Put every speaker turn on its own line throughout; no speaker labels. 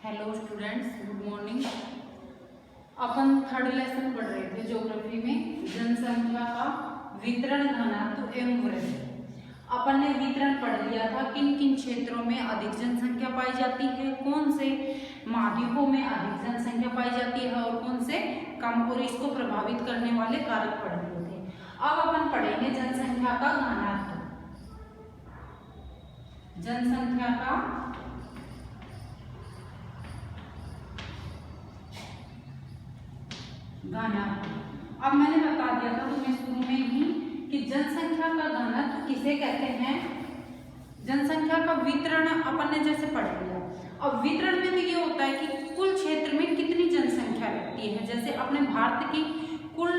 Hello students, good morning. अपन third lesson पढ़ रहे थे ज्योग्राफी में, जनसंख्या का वितरण, घनत्व एवं वृद्धि। अपन ने वितरण पढ़ लिया था, किन किन क्षेत्रों में अधिक जनसंख्या पाई जाती है, कौन से महाद्वीपों में अधिक जनसंख्या पाई जाती है और कौन से कम, और इसको प्रभावित करने वाले कारक पढ़ लिए थे। अब अपन पढ़ेंगे जनसंख्या का घनत्व। जनसंख्या का घनत्व। अब मैंने बता दिया था तुम्हें शुरू में ही कि जनसंख्या का घनत्व किसे कहते हैं। जनसंख्या का वितरण अपन ने जैसे पढ़ लिया। अब वितरण में तो ये होता है कि कुल क्षेत्र में कितनी जनसंख्या रहती है। जैसे अपने भारत की कुल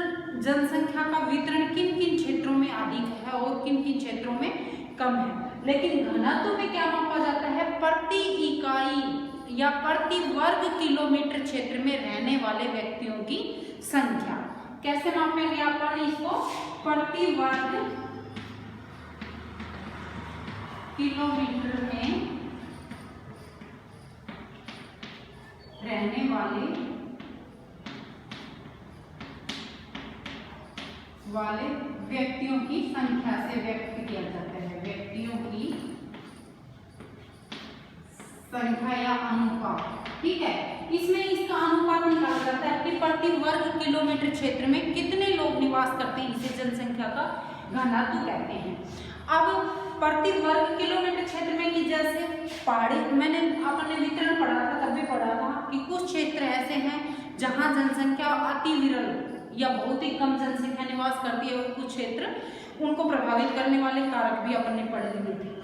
जनसंख्या का वितरण किन किन क्षेत्रों में अधिक है और किन किन क्षेत्रों में कम है। लेकिन घनत्व में क्या मापा जाता है, प्रति इकाई या प्रति वर्ग किलोमीटर क्षेत्र में रहने वाले व्यक्तियों की संख्या। कैसे मापेंगे अपन इसको, प्रति वर्ग किलोमीटर में रहने वाले व्यक्तियों की संख्या से व्यक्त किया जाता है। व्यक्तियों की संख्या या अनुपात, ठीक है। इसमें इसका अनुपात निकाला जाता है कि प्रति वर्ग किलोमीटर क्षेत्र में कितने लोग निवास करते हैं, इसे जनसंख्या का घनत्व कहते हैं। अब प्रति वर्ग किलोमीटर क्षेत्र में कि जैसे पहाड़ी, मैंने अपने वितरण पढ़ा था तब भी पढ़ा था कि कुछ क्षेत्र ऐसे हैं जहां जनसंख्या अति विरल या बहुत ही कम जनसंख्या निवास करती है, और कुछ क्षेत्र उनको प्रभावित करने वाले कारक भी अपन ने पढ़ लिए थे।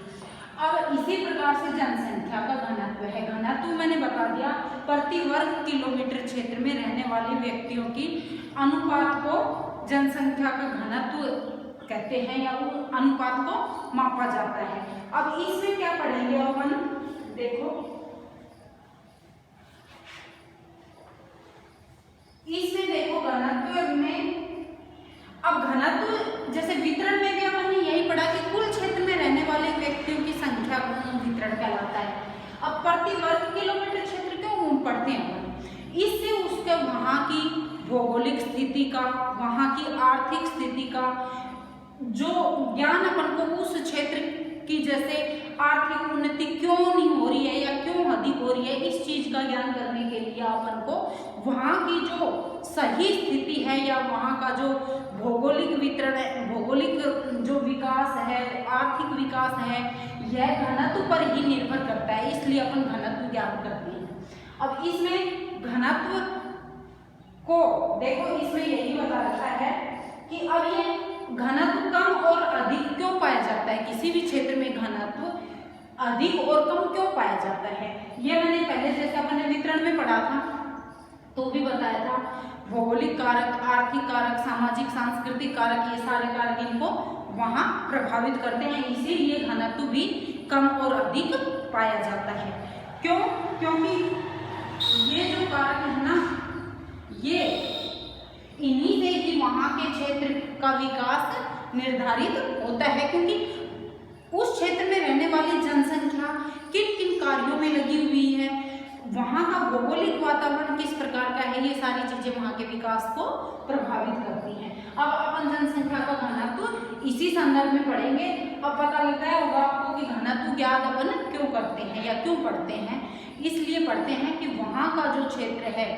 अब इसी प्रकार से जनसंख्या का घनत्व है। घनत्व मैंने बता दिया, प्रति वर्ग किलोमीटर क्षेत्र में रहने वाले व्यक्तियों की अनुपात को जनसंख्या का घनत्व कहते हैं, या वो अनुपात को मापा जाता है। अब इसमें क्या पढ़ेंगे अपन, देखो इसमें देखो घनत्व में, अब घनत्व जैसे वितरण में भी अपन ने यही पढ़ा कि कुल क्षेत्र में रहने वाले व्यक्तियों की संख्या को वितरण कहलाता है। अब प्रति वर्ग किलोमीटर क्षेत्र क्यों पढ़ते हैं अपन, इससे उसके वहां की भौगोलिक स्थिति का, वहां की आर्थिक स्थिति का जो ज्ञान अपन को उस क्षेत्र की, जैसे आर्थिक उन्नति क्यों नहीं हो रही है या क्यों अधिक हो रही है, इस चीज का ज्ञान करने के लिए अपन को वहां की जो सही स्थिति है या वहां का जो भौगोलिक वितरण है, भौगोलिक जो विकास है, आर्थिक विकास है, यह घनत्व पर ही निर्भर करता है। इसलिए अपन घनत्व ज्ञान करते हैं। अब इसमें घनत्व को देखो, इसमें यही बता रखा है कि अब ये घनत्व कम और अधिक क्यों पाया जाता है, किसी भी क्षेत्र में घनत्व अधिक और कम क्यों पाया जाता है। ये मैंने पहले जैसे अपन ने वितरण में पढ़ा था तो भी बताया था। भौगोलिक कारक, आर्थिक कारक, सामाजिक सांस्कृतिक कारक, ये सारे कारक इनको वहां प्रभावित करते हैं, इसीलिए घनत्व भी कम और अधिक पाया जाता है। क्यों? क्योंकि ये जो कारक है ना, ये इन्हीं से ही वहां के क्षेत्र का विकास निर्धारित होता है। क्योंकि उस क्षेत्र में रहने वाली जनसंख्या किन किन कार्यों में लगी हुई है, वहां का भौगोलिक वातावरण किस प्रकार का है, ये सारी चीजें वहां के विकास को प्रभावित करती हैं। अब अपन जनसंख्या का घनत्व इसी संदर्भ में पढ़ेंगे। अब पता लगता है होगा आपको कि घनत्व ज्ञात अपन क्यों करते हैं या क्यों पढ़ते हैं। इसलिए पढ़ते हैं कि वहां का जो क्षेत्र है,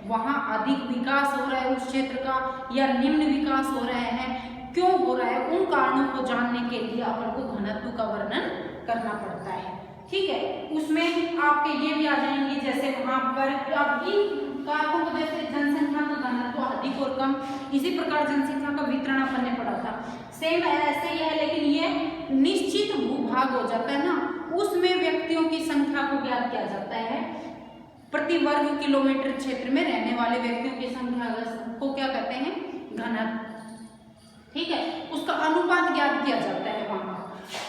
वहां अधिक विकास हो रहा है उस क्षेत्र का, या निम्न विकास हो रहा है, क्यों हो रहा है, उन कारणों को जानने के लिए अपन को घनत्व का वर्णन करना पड़ता है। ठीक है, उसमें आपके ये भी आ जाएंगे, जैसे वहां पर अब इन कारकों को, जैसे जनसंख्या का घनत्व अधिक और कम, इसी प्रकार जनसंख्या का वितरण अपन ने पढ़ा था, सेम ऐसे ही है। लेकिन ये निश्चित भूभाग हो जाता है ना, उसमें व्यक्तियों की संख्या को ज्ञात किया जाता है। प्रति वर्ग किलोमीटर क्षेत्र में रहने वाले व्यक्तियों की संख्या को क्या कहते हैं, घनत्व। ठीक है, उसका अनुपात ज्ञात किया जाता है वहां।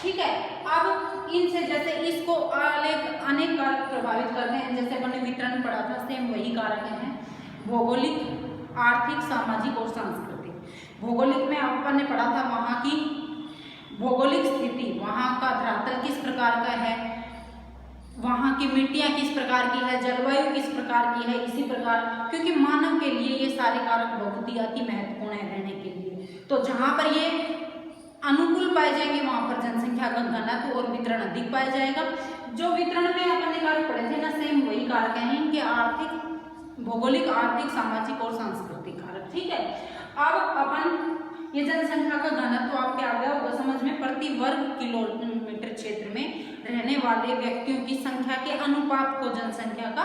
ठीक है, अब इनसे जैसे इसको अनेक कारक प्रभावित करते हैं, जैसे अपन ने वितरण पढ़ा था, सेम वही कारक हैं, भौगोलिक, आर्थिक, सामाजिक और सांस्कृतिक। भौगोलिक में अपन ने पढ़ा था वहां की भौगोलिक स्थिति, वहां का धरातल किस प्रकार का है, वहाँ की मिट्टियाँ किस प्रकार की है, जलवायु किस प्रकार की है, इसी प्रकार, क्योंकि मानव के लिए ये सारे कारक बहुत ही अति महत्वपूर्ण है रहने के लिए। तो जहाँ पर ये अनुकूल पाए जाएंगे वहाँ पर जनसंख्या का घनत्व और वितरण अधिक पाया जाएगा। जो वितरण में अपन ने कारक पढ़े थे ना, सेम वही कारक हैं इनके, आर्थिक, भौगोलिक, आर्थिक, सामाजिक और सांस्कृतिक कारक। ठीक है, अब अपन ये जनसंख्या का घनत्व आपके आ गया होगा समझ में, प्रति वर्ग किलोमीटर क्षेत्र में रहने वाले व्यक्तियों की संख्या के अनुपात को जनसंख्या का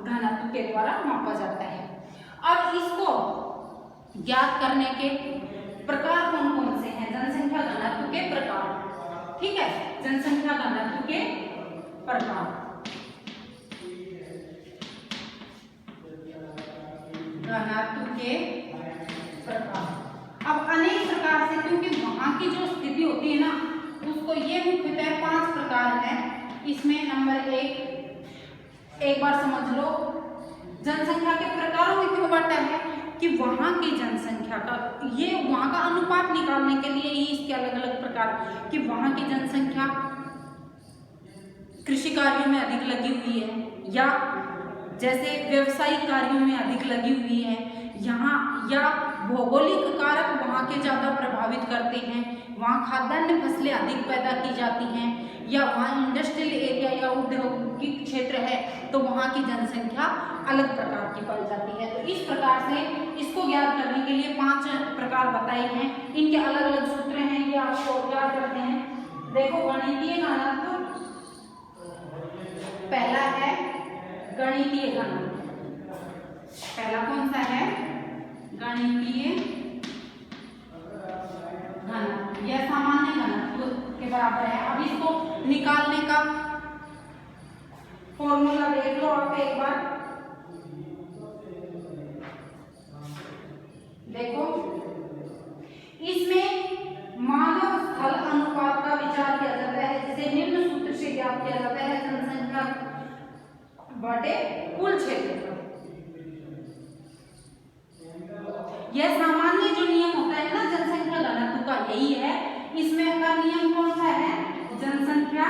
घनत्व के द्वारा मापा जाता है। अब इसको ज्ञात करने के प्रकार कौन कौन से हैं, जनसंख्या घनत्व के प्रकार। ठीक है, जनसंख्या घनत्व के प्रकार, घनत्व के प्रकार। अब अनेक प्रकार से, क्योंकि वहां की जो स्थिति होती है ना, उसको ये मुख्यतः 5 प्रकार है। इसमें नंबर 1 बार समझ लो, जनसंख्या के प्रकारों में क्यों बांटा है कि वहां की जनसंख्या का, ये वहां का अनुपात निकालने के लिए ही इसके अलग अलग प्रकार, कि वहां की जनसंख्या कृषि कार्यों में अधिक लगी हुई है, या जैसे व्यवसायिक कार्यों में अधिक लगी हुई है यहाँ, या भौगोलिक कारक वहाँ के ज़्यादा प्रभावित करते हैं, वहाँ खाद्यान्न फसलें अधिक पैदा की जाती हैं, या वहाँ इंडस्ट्रियल एरिया या औद्योगिक क्षेत्र है तो वहाँ की जनसंख्या अलग प्रकार की पाई जाती है। तो इस प्रकार से इसको ज्ञात करने के लिए 5 प्रकार बताए हैं, इनके अलग अलग सूत्र हैं, ये आपको ज्ञात करते हैं। देखो, गणितीय घनत्व पहला है, गणितीय घनत्व पहला कौन सा है, गणितीय घनत्व, यह सामान्य घनत्व के बराबर है। अब इसको निकालने का फॉर्मूला देख लो आप एक बार, देखो इसमें मानव स्थल अनुपात का विचार किया जाता है, जिसे निम्न सूत्र से ज्ञात किया जाता है, जनसंख्या बटे कुल क्षेत्रफल। यह सामान्य जो नियम होता है ना जनसंख्या घनत्व का, यही है। इसमें का नियम कौन सा है, जनसंख्या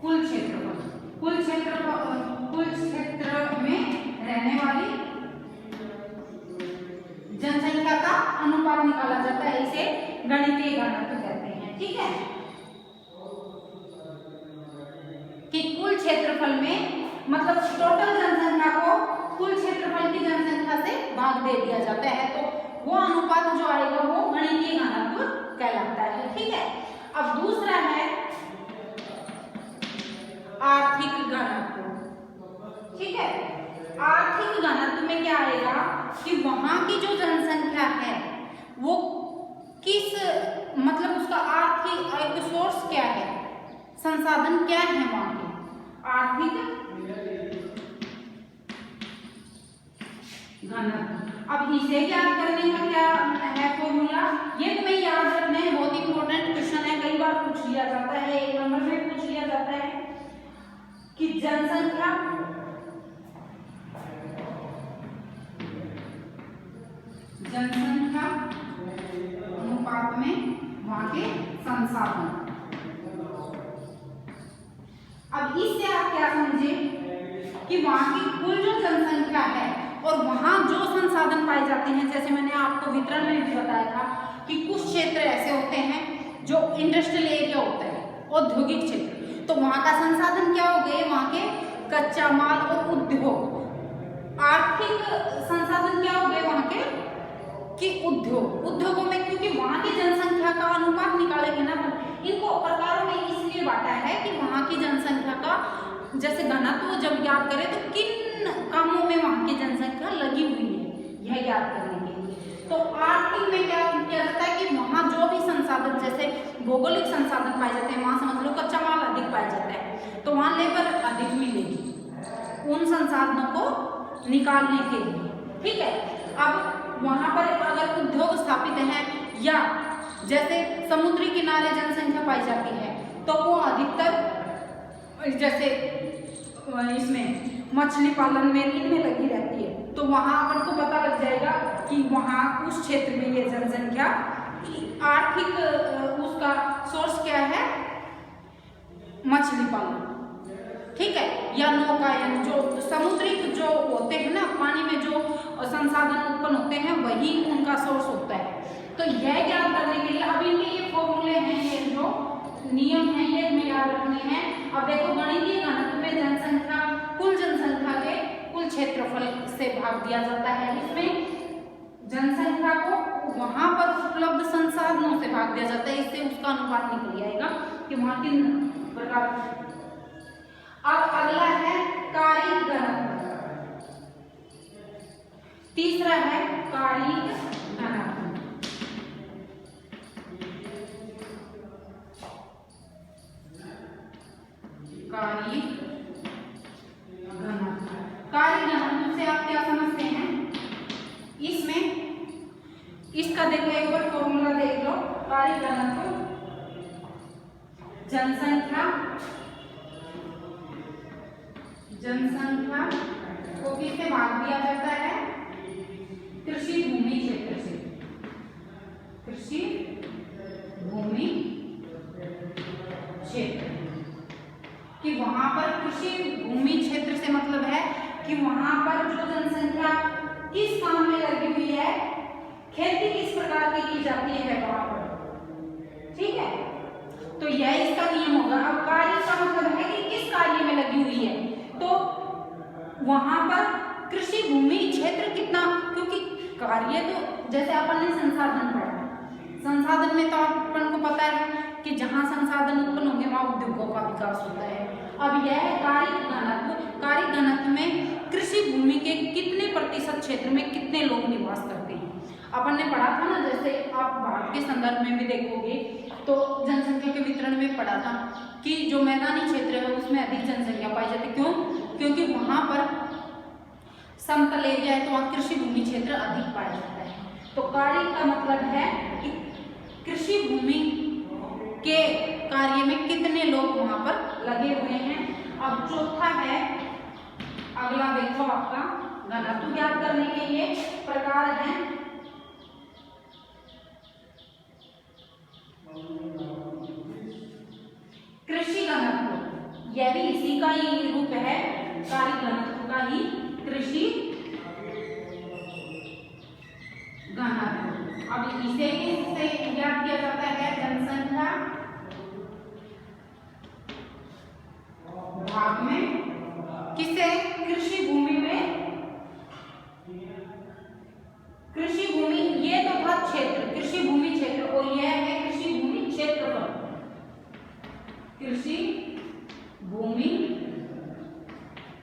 कुल क्षेत्रफल, कुल क्षेत्र में रहने वाली जनसंख्या का अनुपात निकाला जाता है, इसे गणितीय घनत्व कहते हैं। ठीक है, कि कुल क्षेत्रफल में, मतलब टोटल जनसंख्या को कुल क्षेत्रफल की जनसंख्या से भाग दे दिया जाता है, तो वो अनुपात जो आएगा वो गणितीय घनत्व कहलाता है। ठीक है, अब दूसरा है आर्थिक घनत्व। ठीक है, आर्थिक घनत्व में क्या आएगा कि वहां की जो जनसंख्या है वो किस, मतलब उसका आर्थिक सोर्स क्या है, संसाधन क्या है वहां के, आर्थिक घनत्व। अब इसे ज्ञात करने का क्या है फॉर्मूला, ये तुम्हें याद रखना है, बहुत इंपॉर्टेंट क्वेश्चन है, कई बार पूछ लिया जाता है, 1 नंबर में पूछ लिया जाता है कि जनसंख्या अनुपात में वहां के संसाधन। अब इससे आप क्या समझे कि वहां की कुल जो जनसंख्या है और वहां जो संसाधन पाए जाते हैं, जैसे मैंने आपको वितरण में भी बताया था कि कुछ क्षेत्र ऐसे होते हैं जो इंडस्ट्रियल एरिया होता है, औद्योगिक क्षेत्र, तो वहां का संसाधन क्या हो गए, वहां के कच्चा माल और उद्योग। आर्थिक संसाधन क्या हो गए वहां के, कि उद्योगों में, क्योंकि वहां की जनसंख्या का अनुपात निकालेंगे ना, इनको प्रकारों में इसलिए बांटा है कि वहां की जनसंख्या का जैसे घनत्व जब ज्ञात करें तो किन कामों में वहां की जनसंख्या लगी हुई है, यह ज्ञात करने के लिए। तो आर्थिक में क्या किया जाता है कि वहां जो भी संसाधन, जैसे भौगोलिक संसाधन पाए जाते हैं, वहां समझ लो कच्चा माल अधिक पाया जाता है, तो वहां लेबर अधिक मिलेगी उन संसाधनों को निकालने के लिए। ठीक है, अब वहां पर अगर उद्योग स्थापित है या जैसे समुद्री किनारे जनसंख्या पाई जाती है, तो वो अधिकतर जैसे इसमें मछली पालन में इनमें लगी रहती है, तो वहां अपन को पता लग जाएगा कि वहां उस क्षेत्र में ये जनसंख्या आर्थिक उसका सोर्स मछली पालन, ठीक है, या नौकायन, जो समुद्री जो होते हैं ना, पानी में जो संसाधन उत्पन्न होते हैं वही उनका सोर्स होता है। तो यह ज्ञात करने के लिए अब इनके ये फॉर्मूले हैं, ये जो नियम हैं ये हमें याद रखने हैं। अब देखो गणितीय घनत्व में जनसंख्या कुल जनसंख्या के कुल क्षेत्रफल से भाग दिया जाता है। इसमें जनसंख्या को वहां पर उपलब्ध संसाधनों से भाग दिया जाता है, इससे उसका अनुपात निकल आएगा कि वहां किन प्रकार। अब अगला है कायिक घनत्व, तीसरा है कायिक घनत्व। कायिक घनत्व, कायिक घनत्व से आप क्या समझते हैं? इसमें इसका देखो एक बार फॉर्मूला देख लो। कायिक घनत्व जनसंख्या को किससे भाग दिया जाता है? कृषि भूमि क्षेत्र से, कृषि भूमि क्षेत्र, कि वहां पर कृषि भूमि क्षेत्र से मतलब है कि वहां पर जो जनसंख्या किस काम में लगी हुई है, खेती किस प्रकार की जाती है वहां पर, ठीक है। तो यह इसका नियम होगा। अब कार्य का मतलब है कि किस कार्य में लगी हुई है, तो वहां पर कृषि भूमि क्षेत्र कितना, क्योंकि कार्य तो जैसे अपन ने संसाधन पढ़ा, संसाधन में तो अपन को पता है कि जहां संसाधन उत्पन्न होंगे वहां उद्योगों का विकास होता है। अब यह है कायिक घनत्व। कायिक घनत्व में कृषि भूमि के कितने प्रतिशत क्षेत्र में कितने लोग निवास करते हैं। अपन ने पढ़ा था ना, जैसे आप भारत के संदर्भ में भी देखोगे तो जनसंख्या के वितरण में पढ़ा था कि जो मैदानी क्षेत्र है उसमें अधिक जनसंख्या पाई जाती है। क्यों? क्योंकि वहां पर समतल एरिया है तो वहां कृषि भूमि क्षेत्र अधिक पाया जाता है। तो कायिक का मतलब है कि कृषि भूमि के कार्य में कितने लोग वहां पर लगे हुए हैं। अब चौथा है, अगला देखो आपका घनत्व ज्ञात करने के ये प्रकार हैं। कृषि घनत्व, यह भी इसी का ही रूप है, कायिक घनत्व का ही कृषि घनत्व। अब इसे किससे ज्ञात किया जाता है? जनसंख्या भाग में, किसे? कृषि भूमि में, कृषि भूमि, ये तो था क्षेत्र, कृषि भूमि क्षेत्र, और यह है कृषि भूमि क्षेत्रफल, कृषि भूमि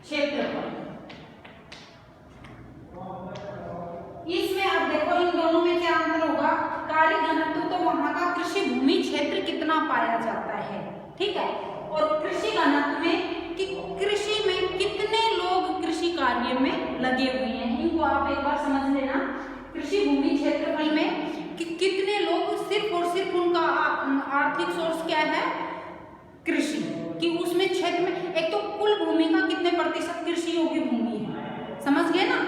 क्षेत्रफल। इसमें अब देखो इन दोनों में क्या अंतर होगा। कायिक घनत्व तो वहां का कृषि भूमि क्षेत्र कितना पाया जाता है, ठीक है, और कृषि घनत्व में कि कृषि में कितने लोग कृषि कार्य में लगे हुए हैं। इनको आप एक बार समझ लेना। कृषि भूमि क्षेत्रफल में कि कितने लोग सिर्फ और सिर्फ उनका आर्थिक सोर्स क्या है? कृषि, कि उसमें क्षेत्र में एक तो कुल भूमि का कितने प्रतिशत कृषि योग्य भूमि है, समझ गए ना।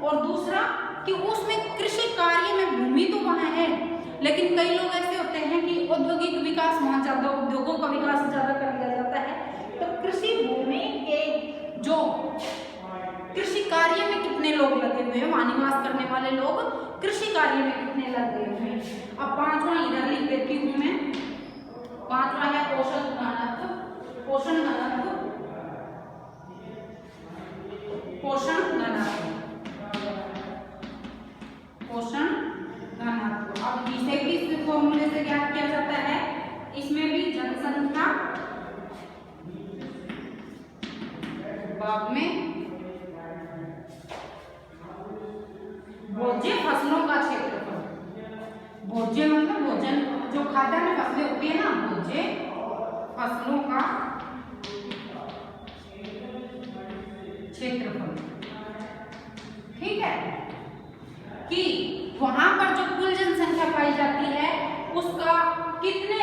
और दूसरा कि उसमें कृषि कार्य में भूमि तो वहां है, लेकिन कई लोग ऐसे होते हैं कि औद्योगिक विकास वहां ज्यादा, उद्योगों का विकास ज्यादा कर दिया जाता है। तो कृषि भूमि के जो कृषि कार्य में कितने लोग लगे हुए हैं, वहां निवास करने वाले लोग कृषि कार्य में कितने लगे हुए हैं। अब पांचवा इधर लिख देती हूं मैं। पांचवा है पोषण घनत्व, पोषण घनत्व, पोषण घनत्व, पोषण घनत्व। अब इसे भी इस फॉर्मूले से ज्ञात किया जाता है। इसमें भी जनसंख्या भाग में भोज्य फसलों का क्षेत्रफल, भोज्य मतलब भोजन, जो खाद्यान्न फसलें होती है ना, भोज्य फसलों का क्षेत्रफल, ठीक है, कि वहां पर जो कुल जनसंख्या पाई जाती है उसका कितने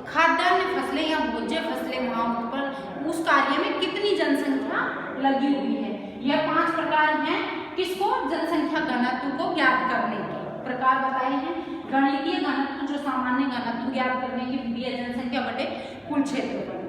खाद्यान्न फसलें या भोज्य फसलें वहां पर उस कार्य में कितनी जनसंख्या लगी हुई है। यह 5 प्रकार हैं किसको? जनसंख्या घनत्व को ज्ञात करने के प्रकार बताए हैं। गणितीय घनत्व जो सामान्य घनत्व ज्ञात करने की विधि है, जनसंख्या बटे कुल क्षेत्रफल।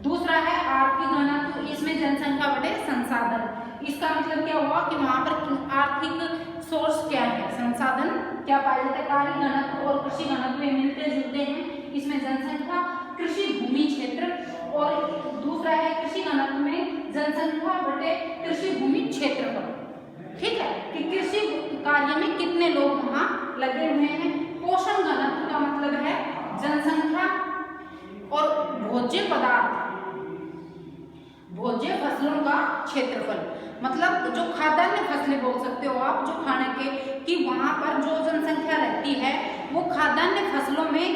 दूसरा है आर्थिक घनत्व, इसमें जनसंख्या बटे संसाधन। इसका मतलब क्या हुआ कि वहां पर आर्थिक सोर्स क्या है, संसाधन क्या पाए जाते हैं। कार्य घनत्व और कृषि घनत्व मिलते जुलते हैं, इसमें जनसंख्या, कृषि भूमि क्षेत्र, और दूसरा है कृषि घनत्व में जनसंख्या बटे कृषि भूमि क्षेत्रफल। ठीक है, कि कृषि कार्य में कितने लोग वहां लगे हुए हैं। पोषण घनत्व का मतलब है जनसंख्या और भोज्य पदार्थ, भोज्य फसलों का क्षेत्रफल, मतलब जो खाद्यान्न फसलें बोल सकते हो आप, जो खाने के, कि वहां पर जो जनसंख्या रहती है वो खाद्यान्न फसलों में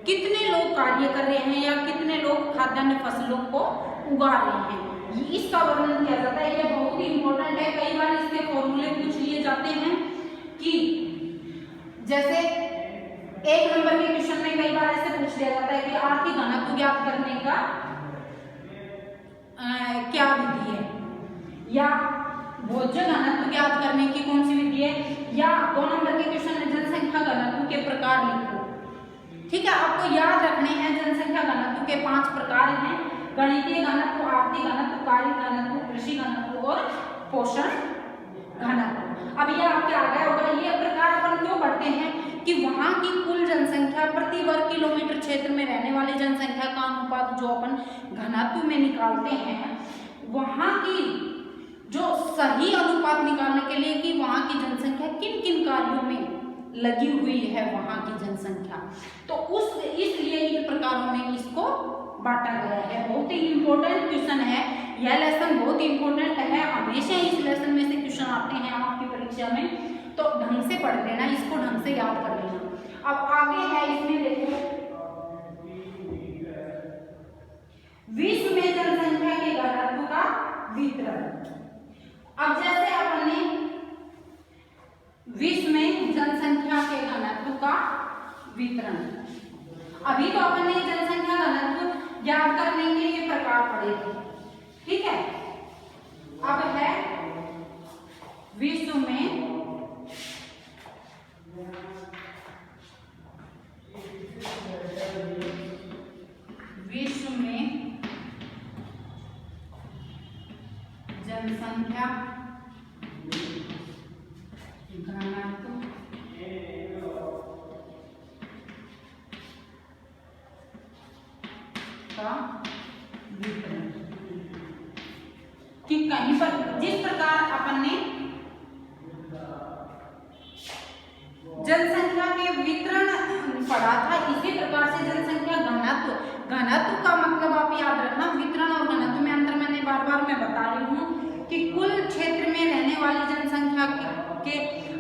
कितने लोग कार्य कर रहे हैं या कितने लोग खाद्यान्न फसलों को उगा रहे हैं, इसका वर्णन किया जाता है। ये बहुत ही इंपॉर्टेंट है, कई बार इसके फॉर्मूले पूछ लिए जाते हैं कि जैसे 1 नंबर के क्वेश्चन में कई बार ऐसे पूछ लिया जाता है कि आर्थिक घनत्व ज्ञात करने का क्या विधि है, या भोज्य घनत्व ज्ञात करने की कौन सी विधि है, या 2 नंबर के क्वेश्चन में जनसंख्या घनत्व के प्रकार लिखो। ठीक है, आपको याद रखने हैं जनसंख्या घनत्व के 5 प्रकार हैं, गणितीय घनत्व, आर्थिक घनत्व, कार्य घनत्व, कृषि घनत्व और पोषण घनत्व। अब ये आपके आ गया होगा, ये प्रकार अपन क्यों पढ़ते हैं कि वहां की कुल जनसंख्या प्रति वर्ग किलोमीटर क्षेत्र में रहने वाली जनसंख्या का अनुपात जो अपन घनत्व में निकालते हैं, वहां की जो सही अनुपात निकालने के लिए कि वहां की जनसंख्या किन किन कार्यों में लगी हुई है वहां की जनसंख्या, तो उस इसलिए इन प्रकारों में इसको बांटा गया है। बहुत ही इंपॉर्टेंट क्वेश्चन है यह लेसन, बहुत ही इंपॉर्टेंट है, हमेशा इस लेसन में से क्वेश्चन आते हैं आपकी परीक्षा में, तो ढंग से पढ़ लेना, इसको ढंग से याद कर लेना। अब आगे है इसमें देखो, विश्व में जनसंख्या के घनत्व का वितरण। अब जैसे अपन ने विश्व में जनसंख्या के घनत्व का वितरण, अभी तो अपन ने जनसंख्या घनत्व ज्ञात करने के लिए प्रकार पढ़े थे। ठीक है, अब है विश्व में जनसंख्या घनत्व का वितरण, कि कहीं पर जिस प्रकार अपन ने जनसंख्या के वितरण पढ़ा था, इसी प्रकार से जनसंख्या घनत्व, घनत्व का मतलब आप याद रखना, वितरण और घनत्व में अंतर मैंने बार बार मैं बता रही हूँ कि कुल क्षेत्र में रहने वाली जनसंख्या के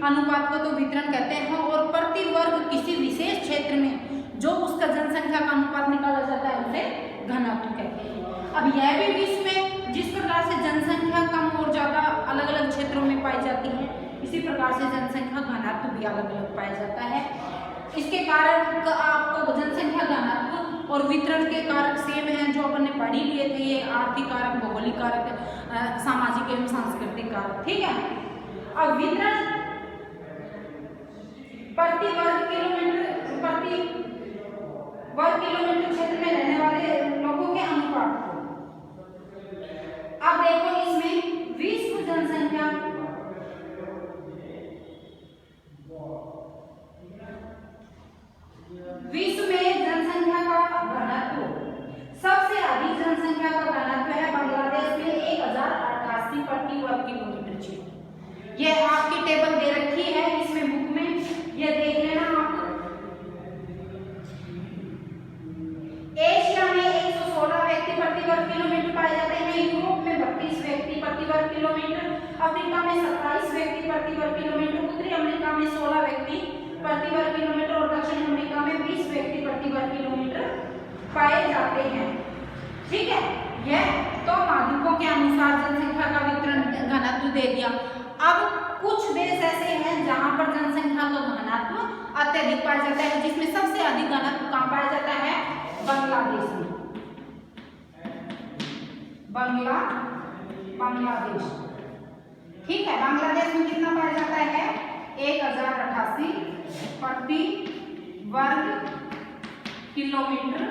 अनुपात को तो वितरण कहते हैं, और प्रति वर्ग किसी विशेष क्षेत्र में जो उसका जनसंख्या का अनुपात निकाला जाता है उसे घनत्व कहते हैं। अब यह भी विश्व में जिस प्रकार से जनसंख्या कम और ज्यादा अलग अलग क्षेत्रों में पाई जाती है, इसी प्रकार से जनसंख्या घनत्व भी अलग अलग पाया जाता है। इसके कारक आपको जनसंख्या घनत्व और वितरण के कारक सेम हैं जो अपन ने पढ़ ही लिए थे, ये आर्थिक कारक, भौगोलिक कारक, सामाजिक एवं सांस्कृतिक कारक। ठीक है, अब वितरण प्रति वर्ग किलोमीटर क्षेत्र में रहने वाले लोगों के अनुपात को। अब देखो इसमें विश्व जनसंख्या विश्व में जनसंख्या का घनत्व, सबसे अधिक जनसंख्या का घनत्व है बांग्लादेश में 1088 प्रति वर्ग किलोमीटर क्षेत्र। यह आपकी टेबल दे रखी है इसमें बुक में, यह देख लेना आप। एशिया में 116 व्यक्ति प्रति वर्ग किलोमीटर पाए जाते हैं, यूरोप में 32 व्यक्ति प्रति वर्ग किलोमीटर, अफ्रीका में 27 व्यक्ति प्रति वर्ग किलोमीटर, उत्तरी अमेरिका में 16 व्यक्ति प्रति वर्ग किलोमीटर और दक्षिण अमेरिका में 20 व्यक्ति प्रति वर्ग किलोमीटर पाए जाते हैं। ठीक है, यह तो माध्यकों के अनुसार जनसंख्या का वितरण घनत्व दे दिया। अब कुछ देश ऐसे हैं जहां पर जनसंख्या का घनत्व अत्यधिक पाया जाता है, जिसमें सबसे अधिक घनत्व कहां पाया जाता है? बांग्लादेश में। बांग्लादेश, ठीक है, बांग्लादेश में कितना पाया जाता है? 1088 प्रति वर्ग किलोमीटर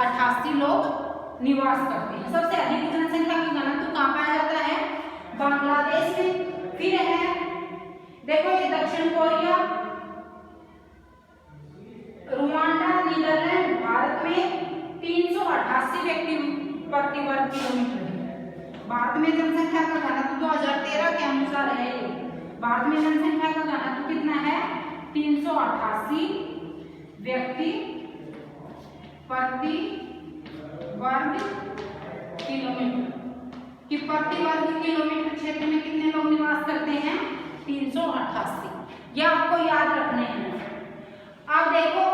88 लोग निवास करते हैं। सबसे अधिक जनसंख्या का घनत्व कहाँ पाया जाता है? बांग्लादेश में। फिर है देखो ये दक्षिण कोरिया, रुवांडा, नीदरलैंड, भारत में 388 व्यक्ति प्रति वर्ग किलोमीटर है। भारत में जनसंख्या का घनत्व 2013 के अनुसार है ये। भारत में जनसंख्या का घनत्व कितना है? 388 व्यक्ति प्रति वर्ग किलोमीटर। कि प्रति वर्ग किलोमीटर क्षेत्र में कितने लोग निवास करते हैं? 388। यह आपको याद रखने हैं। अब देखो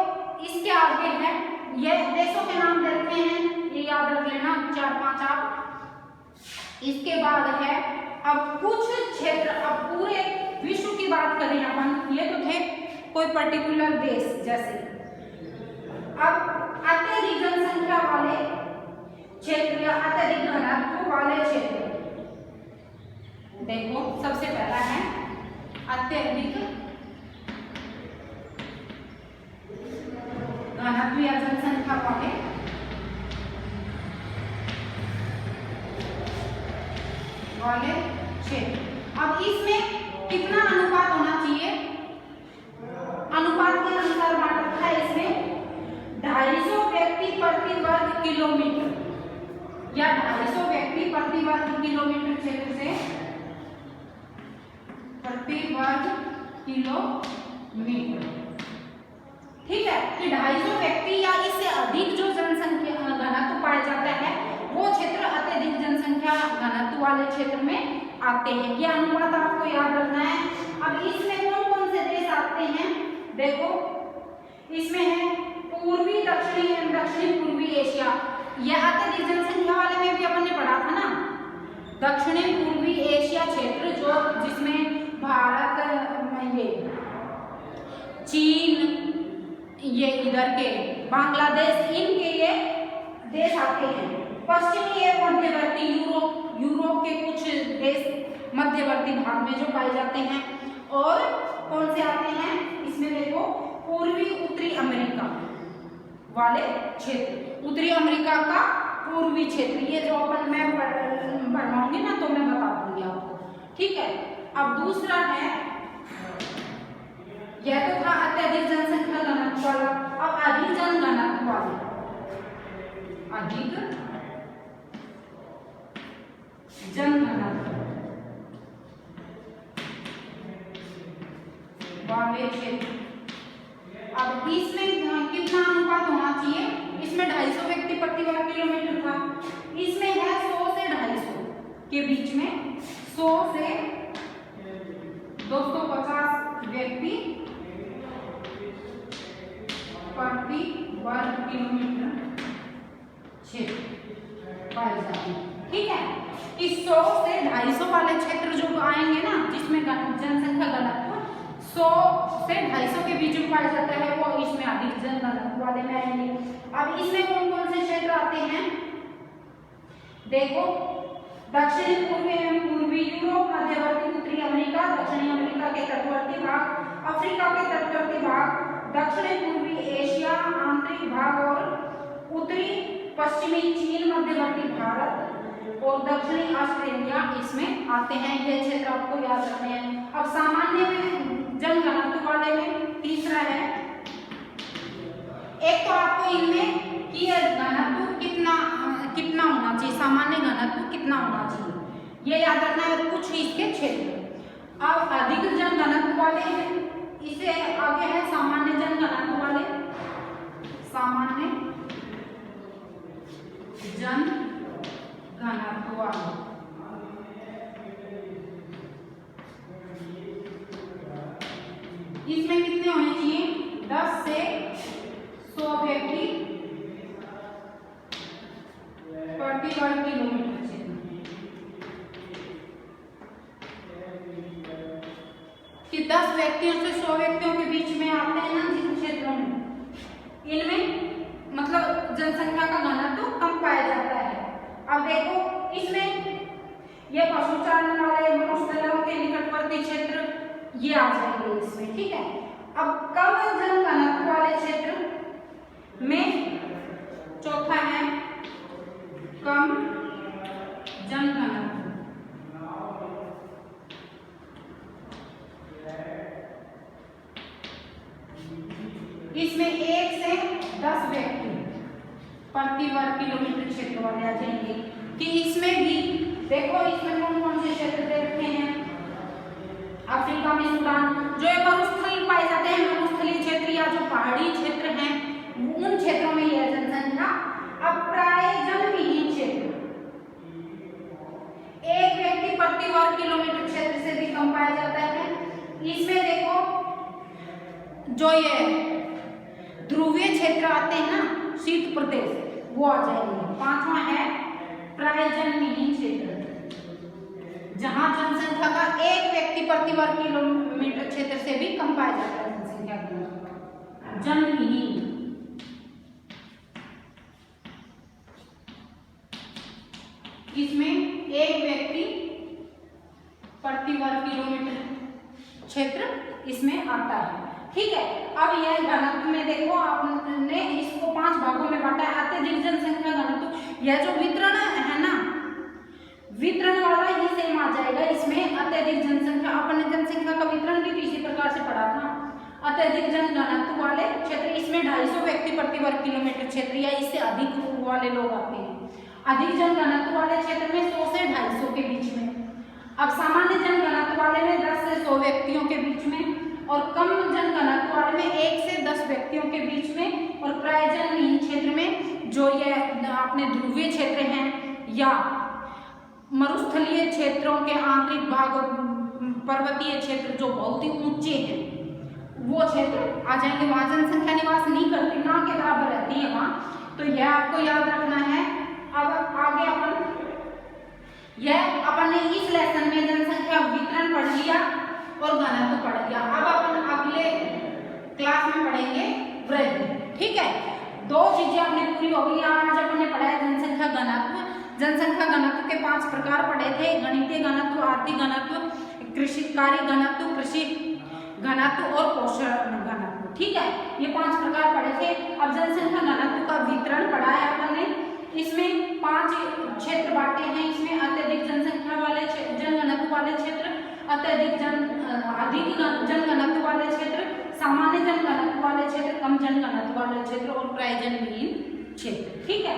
इसके आगे है, ये देशों के नाम देते हैं, ये याद रख लेना 4-5 आप। इसके बाद है अब कुछ क्षेत्र, अब पूरे विश्व की बात करें अपन, ये तो थे कोई पर्टिकुलर देश जैसे। अब अत्यधिक जनसंख्या वाले क्षेत्र या अत्यधिक घनत्व वाले क्षेत्र, देखो सबसे पहला है अत्यधिक घनत्व या जनसंख्या वाले क्षेत्र। अब इसमें कितना अनुपात होना चाहिए? अनुपात के अनुसार बांट रखा है इसमें 250 व्यक्ति प्रति वर्ग किलोमीटर या 250 व्यक्ति प्रति वर्ग किलोमीटर क्षेत्र से प्रति वर्ग किलोमीटर। ठीक है कि 250 व्यक्ति या इससे अधिक जो जनसंख्या घनत्व पाया जाता है वो क्षेत्र अत्यधिक जनसंख्या घनत्व वाले क्षेत्र में आते हैं। ये अनुपात आपको याद रखना है। अब इसमें कौन कौन से देश आते हैं? देखो इसमें है पूर्वी दक्षिणी पूर्वी एशिया। यह अत्यधिक जनसंख्या वाले में भी अपन ने पढ़ा था ना, दक्षिणी पूर्वी एशिया क्षेत्र जो जिसमें भारत, ये चीन, ये इधर के बांग्लादेश, इनके ये देश आते हैं। पश्चिमी एवं मध्यवर्ती यूरोप के कुछ देश मध्यवर्ती भाग में जो पाए जाते हैं। और कौन से आते हैं इसमें? देखो पूर्वी उत्तरी अमेरिका वाले क्षेत्र, उत्तरी अमेरिका का पूर्वी क्षेत्र, ये जो अपन मैं बनवाऊंगी ना तो मैं बता दूंगी आपको। ठीक है। अब दूसरा है, यह तो था अत्यधिक जनसंख्या घनत्व वाला। अब अधिक जनघनत्व वाले, अधिक जनघनत्व वाले क्षेत्र। अब इसमें कितना अनुपात होना चाहिए? इसमें 250 व्यक्ति प्रति वर्ग किलोमीटर था, इसमें है 100 से 250 के बीच में, 100 से 250 व्यक्ति प्रति वर्ग किलोमीटर क्षेत्र पाए जाते हैं। ठीक है कि 100 से 250 वाले क्षेत्र जो आएंगे ना, जिसमें जनसंख्या घनत्व 100 से 250 के बीच में पाया जाता है, वो इसमें अधिक जनघनत्व वाले में आएंगे। अब इसमें कौन कौन से क्षेत्र आते हैं? देखो दक्षिणी पूर्वी एवं पूर्वी यूरोप, मध्यवर्ती उत्तरी अमेरिका, दक्षिणी अमेरिका के तटवर्ती भाग, अफ्रीका के तटवर्ती भाग, दक्षिणी पूर्वी एशिया आंतरिक भाग और उत्तरी पश्चिमी चीन, मध्यवर्ती भारत और दक्षिणी ऑस्ट्रेलिया इसमें आते हैं। ये क्षेत्र आपको याद रखने हैं। अब सामान्य में जनघनत्व वाले में तीसरा है, एक तो आपको इनमें कि घनत्व कितना होना चाहिए, सामान्य घनत्व कितना होना चाहिए, ये याद रखना है। कुछ इसके क्षेत्र। अब अधिक जनघनत्व वाले हैं, इसे आगे है सामान्य जनघनत्व वाले, सामान्य जनघनत्व वाले। इसमें कितने होने चाहिए? 10 से 100 व्यक्ति प्रति वर्ग किलोमीटर क्षेत्र। कि 10 व्यक्तियों से 100 व्यक्तियों के बीच में आते हैं ना जिन क्षेत्रों में, इनमें मतलब जनसंख्या का घनत्व कम पाया जाता है। अब देखो इसमें ये पशु चारण वाले, मरुस्थलों के निकटवर्ती क्षेत्र ये आ जाएंगे इसमें। ठीक है। अब कम जनघनत्व वाले क्षेत्र में चौथा प्रति वर्ग किलोमीटर क्षेत्र वाले आ जाएंगे कि इसमें भी देखो इसमें कौन कौन से क्षेत्र दे रखे हैं। अफ्रीका में सूडान, जो ये मरुस्थल पाए जाते हैं, मरुस्थलीय क्षेत्र या जो पहाड़ी क्षेत्र हैं उन क्षेत्रों में यह जनसंख्या। अब प्रायजनविहीन क्षेत्र, एक व्यक्ति प्रति वर्ग किलोमीटर क्षेत्र से भी कम पाया जाता है। इसमें देखो जो ये ध्रुवीय क्षेत्र आते हैं ना, शीत प्रदेश, वो आ जाएंगे। पांचवा है प्रायजनविहीन क्षेत्र, जहां जनसंख्या का एक व्यक्ति प्रति वर्ग किलोमीटर क्षेत्र से भी कम पाया जाता है। जनसंख्या जनविहीन, इसमें एक व्यक्ति प्रति वर्ग किलोमीटर क्षेत्र इसमें आता है। ठीक है, अब यह घनत्व में देखो आपने इसको 5 भागों में बांटा है। अत्यधिक जनसंख्या घनत्व, यह जो वितरण है ना, वितरण वाला ही सेम आ जाएगा इसमें। अत्यधिक जनसंख्या, अपने जनसंख्या का वितरण भी इसी प्रकार से पढ़ा था। अत्यधिक जनघनत्व वाले क्षेत्र, इसमें 250 व्यक्ति प्रति वर्ग किलोमीटर क्षेत्र या इससे अधिक वाले लोग आते हैं। अधिक जनघनत्व वाले क्षेत्र में 100 से 250 के बीच में। अब सामान्य जनघनत्व वाले में 10 से 100 व्यक्तियों के बीच में, और कम जनघनत्व वाले में 1 से 10 व्यक्तियों के बीच में। और प्रायजनविहीन क्षेत्र में जो ये अपने ध्रुवीय क्षेत्र हैं या मरुस्थलीय क्षेत्रों के आंतरिक भाग, पर्वतीय क्षेत्र जो बहुत ही ऊंचे हैं, वो क्षेत्र आ जाएंगे। वहां जनसंख्या निवास नहीं करती, ना के बराबर रहती है वहां, तो यह आपको याद रखना है। अब आगे अपन ने इस लेसन में जनसंख्या वितरण पढ़ लिया और घनत्व पढ़ लिया। अब अपन अगले क्लास में पढ़ेंगे वृद्धि। ठीक है, 2 चीजें अपनी पूरी हो गई। आज अपन ने पढ़ा है जनसंख्या घनत्व। जनसंख्या घनत्व के 5 प्रकार पढ़े थे, गणितीय घनत्व, आर्थिक घनत्व, कृषिकारी घनत्व, कृषि घनत्व और पोषण घनत्व। ठीक है, ये 5 प्रकार पढ़े थे। अब जनसंख्या घनत्व का वितरण पढ़ा है अपन ने। इसमें 5 क्षेत्र बांटे हैं। इसमें अत्यधिक जनसंख्या वाले जनघनत्व वाले क्षेत्र, अधिक जनघनत्व वाले क्षेत्र, सामान्य जनघनत्व वाले क्षेत्र, कम जनघनत्व वाले क्षेत्र और प्रायजनविहीन क्षेत्र। ठीक है।